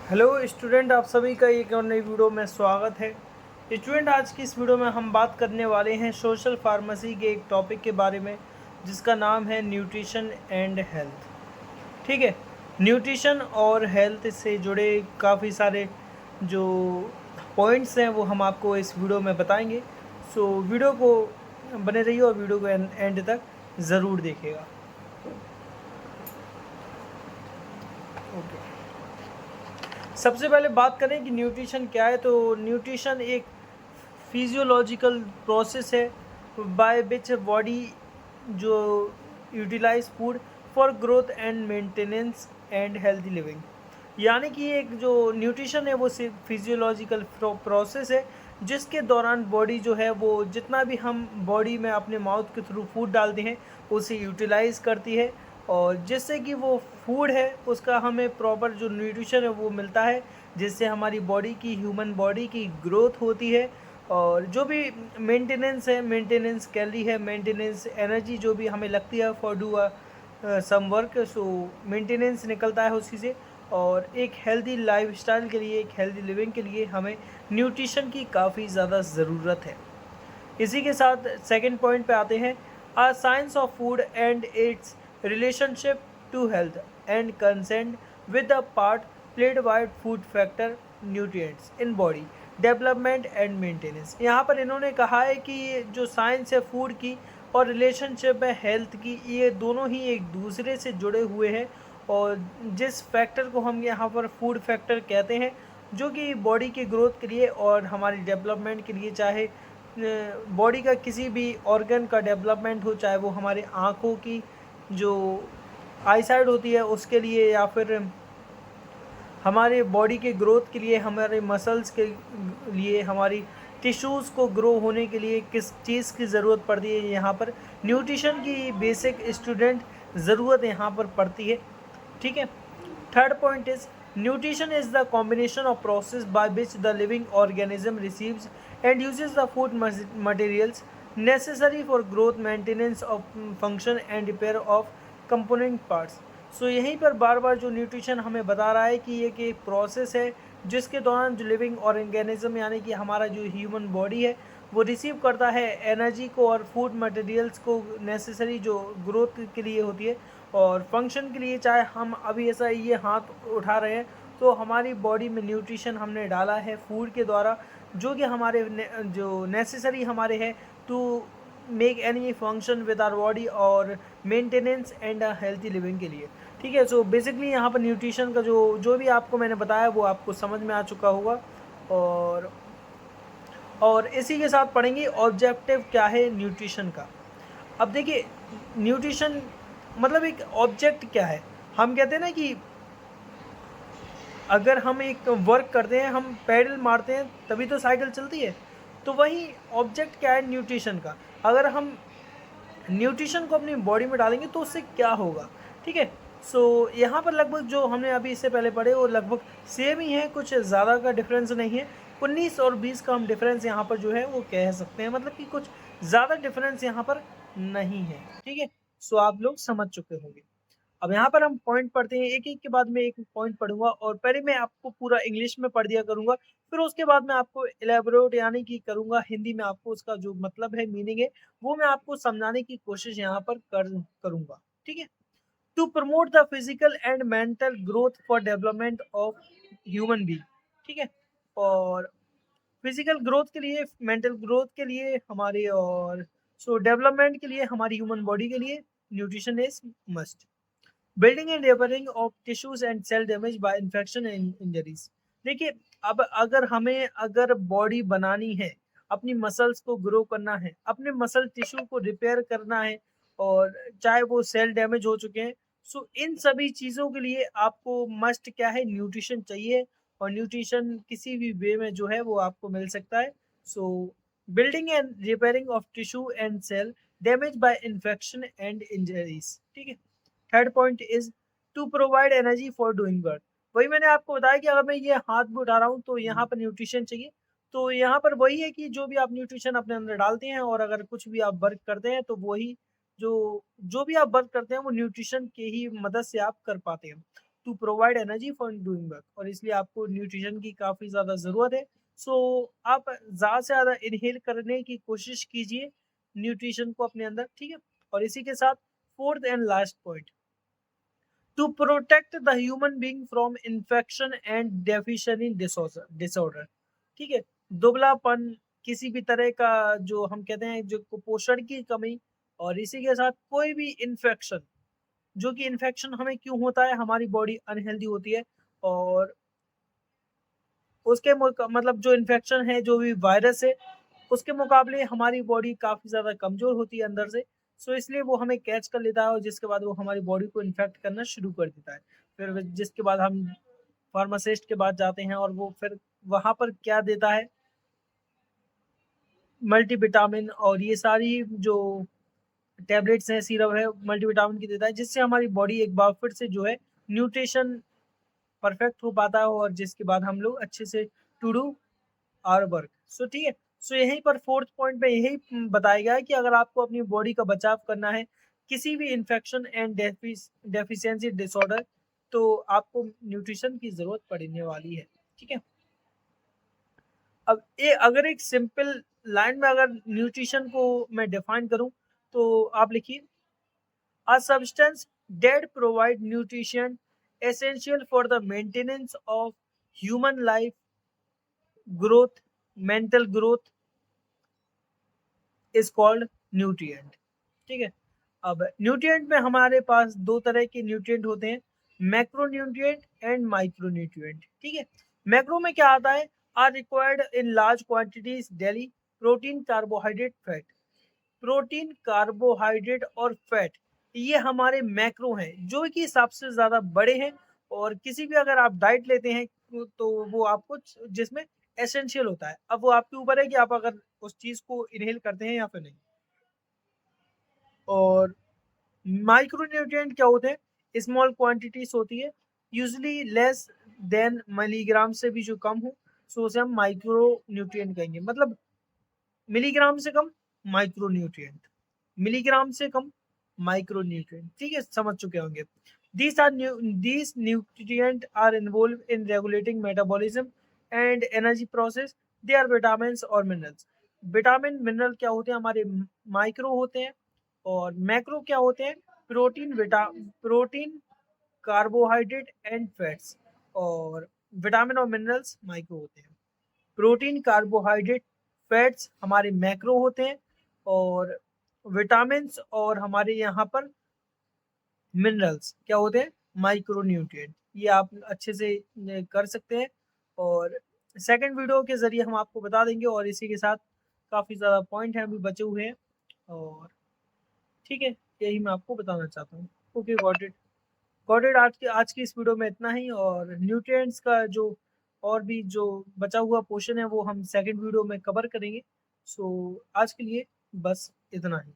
Hello student, आप सभी का एक और नई वीडियो में स्वागत है। स्टूडेंट, आज की इस वीडियो में हम बात करने वाले हैं सोशल फार्मेसी के एक टॉपिक के बारे में जिसका नाम है न्यूट्रिशन एंड हेल्थ। ठीक है, न्यूट्रिशन और हेल्थ से जुड़े काफ़ी सारे जो पॉइंट्स हैं वो हम आपको इस वीडियो में बताएंगे। सो वीडियो को बने रहिए और वीडियो को एंड तक ज़रूर देखिएगा। ओके, सबसे पहले बात करें कि न्यूट्रिशन क्या है। तो न्यूट्रिशन एक फिजियोलॉजिकल प्रोसेस है बाय विच बॉडी जो utilise food for growth and maintenance and healthy living. यानी कि एक जो न्यूट्रिशन है वो सिर्फ फिजियोलॉजिकल प्रोसेस है जिसके दौरान बॉडी जो है वो जितना भी हम बॉडी में अपने माउथ के थ्रू फूड डालते हैं उसे यूटिलाइज करती है, और जिससे कि वो फूड है उसका हमें प्रॉपर जो न्यूट्रिशन है वो मिलता है, जिससे हमारी बॉडी की ह्यूमन बॉडी की ग्रोथ होती है। और जो भी मेंटेनेंस है, मेंटेनेंस कैलोरी है, मेंटेनेंस एनर्जी जो भी हमें लगती है for do some work, so maintenance निकलता है उसी से। और एक हेल्दी लाइफस्टाइल के लिए, एक हेल्दी लिविंग के लिए हमें न्यूट्रिशन की काफ़ी ज़्यादा ज़रूरत है। इसी के साथ सेकंड पॉइंट पे आते हैं, a science of food and its relationship to health and concerned with the part played by food factor nutrients in body development and maintenance. यहाँ पर इन्होंने कहा है कि ये जो साइंस है फूड की और रिलेशनशिप है हेल्थ की, ये दोनों ही एक दूसरे से जुड़े हुए हैं। और जिस फैक्टर को हम यहाँ पर फूड फैक्टर कहते हैं, जो कि बॉडी की ग्रोथ के लिए और हमारी डेवलपमेंट के लिए, चाहे बॉडी का किसी भी ऑर्गन का डेवलपमेंट हो, चाहे वो हमारे आँखों की जो आईसाइट होती है उसके लिए, या फिर हमारे बॉडी के ग्रोथ के लिए, हमारे मसल्स के लिए, हमारी टिश्यूज़ को ग्रो होने के लिए किस चीज़ की ज़रूरत पड़ती है, यहाँ पर न्यूट्रिशन की बेसिक स्टूडेंट ज़रूरत यहाँ पर पड़ती है। ठीक है, third point is nutrition is the combination of process by which the living organism receives and uses the food materials necessary for growth, maintenance of function and repair of component parts। सो यहीं पर बार बार जो nutrition हमें बता रहा है कि ये कि एक प्रोसेस है जिसके दौरान जो लिविंग ऑर्गेनिज्म यानी कि हमारा जो ह्यूमन बॉडी है वो रिसीव करता है एनर्जी को और फूड मटेरियल्स को, नेसेसरी जो ग्रोथ के लिए होती है और फंक्शन के लिए। चाहे हम अभी ऐसा ये हाथ उठा रहे हैं तो हमारी बॉडी में न्यूट्रिशन हमने डाला है फूड के द्वारा, जो कि हमारे जो नेसेसरी हमारे है to make any function with our body और maintenance and a healthy living के लिए। ठीक है, सो बेसिकली यहाँ पर न्यूट्रिशन का जो जो भी आपको मैंने बताया वो आपको समझ में आ चुका होगा। और इसी के साथ पढ़ेंगे ऑब्जेक्टिव क्या है न्यूट्रिशन का। अब देखिए, न्यूट्रिशन मतलब एक ऑब्जेक्ट क्या है। हम कहते हैं ना कि अगर हम एक वर्क करते हैं, हम पैडल मारते हैं तभी तो साइकिल चलती है। तो वही ऑब्जेक्ट क्या है न्यूट्रिशन का। अगर हम न्यूट्रिशन को अपनी बॉडी में डालेंगे तो उससे क्या होगा। ठीक है, सो यहाँ पर लगभग जो हमने अभी इससे पहले पढ़े वो लगभग सेम ही है, कुछ ज़्यादा का डिफरेंस नहीं है। 19 और 20 का हम डिफरेंस यहाँ पर जो है वो कह सकते हैं, मतलब कि कुछ ज़्यादा डिफरेंस यहाँ पर नहीं है। ठीक है, सो आप लोग समझ चुके होंगे। अब यहाँ पर हम पॉइंट पढ़ते हैं, एक-एक के बाद में एक पॉइंट पढ़ूँगा और पहले मैं आपको पूरा इंग्लिश में पढ़ दिया करूँगा, फिर उसके बाद मैं आपको इलैबोरेट यानी कि करूँगा हिंदी में, आपको उसका जो मतलब है, मीनिंग है, वो मैं आपको समझाने की कोशिश यहाँ पर करूँगा। ठीक है? To promote the physical and mental growth for development of human being. ठीक है? और फिजिकल ग्रोथ के लिए, मेंटल ग्रोथ के लिए हमारे, और सो डेवलपमेंट के लिए हमारी ह्यूमन बॉडी के लिए nutrition is must. Building and repairing of tissues and cell damage by infection and injuries. देखिए, अब अगर हमें अगर बॉडी बनानी है, अपनी मसल्स को ग्रो करना है, अपने मसल टिश्यू को रिपेयर करना है, और चाहे वो सेल डैमेज हो चुके हैं, सो इन सभी चीज़ों के लिए आपको मस्ट क्या है, न्यूट्रिशन चाहिए। और न्यूट्रिशन किसी भी वे में जो है वो आपको मिल सकता है। So building and repairing of tissue and cell damage by infection and injuries. ठीक है, third point is to provide energy for doing work. वही मैंने आपको बताया कि अगर मैं ये हाथ भी उठा रहा हूँ तो यहाँ पर न्यूट्रिशन चाहिए। तो यहाँ पर वही है कि जो भी आप न्यूट्रिशन अपने अंदर डालते हैं और अगर कुछ भी आप वर्क करते हैं तो वही जो जो भी आप वर्क करते हैं वो न्यूट्रिशन के ही मदद से आप कर पाते हैं। To provide energy for doing work, और इसलिए आपको न्यूट्रिशन की काफ़ी ज़्यादा ज़रूरत है। सो आप ज़्यादा से ज़्यादा इनहेल करने की कोशिश कीजिए न्यूट्रिशन को अपने अंदर, ठीक है। और इसी के साथ fourth and last point, to protect the human being from infection and deficiency disorder, ठीक है। दुबलापन, किसी भी तरह का जो हम कहते हैं जो कुपोषण की कमी, और इसी के साथ कोई भी इन्फेक्शन, जो कि इन्फेक्शन हमें क्यों होता है, हमारी बॉडी अनहेल्दी होती है, और उसके मतलब जो इन्फेक्शन है, जो भी वायरस है, उसके मुकाबले हमारी बॉडी काफ़ी ज़्यादा कमज़ोर होती है अंदर से। सो इसलिए वो हमें कैच कर लेता है, और जिसके बाद वो हमारी बॉडी को इन्फेक्ट करना शुरू कर देता है। फिर जिसके बाद हम फार्मासिस्ट के पास जाते हैं, और वो फिर वहाँ पर क्या देता है, मल्टीविटामिन और ये सारी जो टैबलेट्स हैं, सिरप है, मल्टीविटामिन की देता है, जिससे हमारी बॉडी एक बार फिर से जो है न्यूट्रिशन परफेक्ट हो पाता है, और जिसके बाद हम लोग अच्छे से टू डू आवर वर्क। सो ठीक है। सो यहीं पर फोर्थ पॉइंट पे यही बताया गया है कि अगर आपको अपनी बॉडी का बचाव करना है किसी भी इन्फेक्शन एंड डेफिशिएंसी डिसऑर्डर, तो आपको न्यूट्रिशन की जरूरत पड़ने वाली है, ठीक है। अब ये अगर एक सिंपल लाइन में अगर न्यूट्रिशन को मैं डिफाइन करूं, तो आप लिखिए, a substance that provide nutrition essential for the maintenance of human life, growth, mental growth is called nutrient, ठीक है। अब न्यूट्रिएंट में हमारे पास दो तरह के न्यूट्रिएंट होते हैं, macro nutrient and micro nutrient, ठीक है। मैक्रो में क्या आता है, are required in large quantities daily, protein, carbohydrate, fat. Protein, carbohydrate और फैट, ये हमारे मैक्रो हैं, जो कि सबसे ज़्यादा बड़े हैं, और किसी भी अगर आप डाइट लेते हैं तो वो आपको जिसमें एसेंशियल होता है। अब वो आपके ऊपर है कि आप अगर उस चीज़ को इनहेल करते हैं या फिर नहीं। और माइक्रोन्यूट्रिएंट क्या होते हैं, स्मॉल क्वांटिटीज होती है, यूजली लेस देन मिलीग्राम से भी जो कम हो, सो उसे हम माइक्रो न्यूट्रिएंट कहेंगे। मतलब मिलीग्राम से कम माइक्रो न्यूट्रिएंट, मिलीग्राम से कम माइक्रो न्यूट्रिएंट, ठीक है, समझ चुके होंगे। these nutrient are involved in regulating metabolism and energy process. They are vitamins और minerals। विटामिन मिनरल क्या होते हैं, हमारे माइक्रो होते हैं, और मैक्रो क्या होते हैं, प्रोटीन, कार्बोहाइड्रेट एंड फैट्स, और विटामिन और मिनरल्स माइक्रो होते हैं। प्रोटीन, कार्बोहाइड्रेट, फैट्स हमारे मैक्रो होते हैं, और विटामिन्स और हमारे यहाँ पर मिनरल्स क्या होते हैं, माइक्रो न्यूट्रिएंट। ये आप अच्छे से कर सकते हैं, और सेकंड वीडियो के ज़रिए हम आपको बता देंगे, और इसी के साथ काफ़ी ज़्यादा पॉइंट हैं अभी बचे हुए हैं, और ठीक है, यही मैं आपको बताना चाहता हूँ। Okay, got it. आज की इस वीडियो में इतना ही, और न्यूट्रिएंट्स का जो और भी जो बचा हुआ पोर्शन है वो हम सेकंड वीडियो में कवर करेंगे। सो आज के लिए बस इतना ही।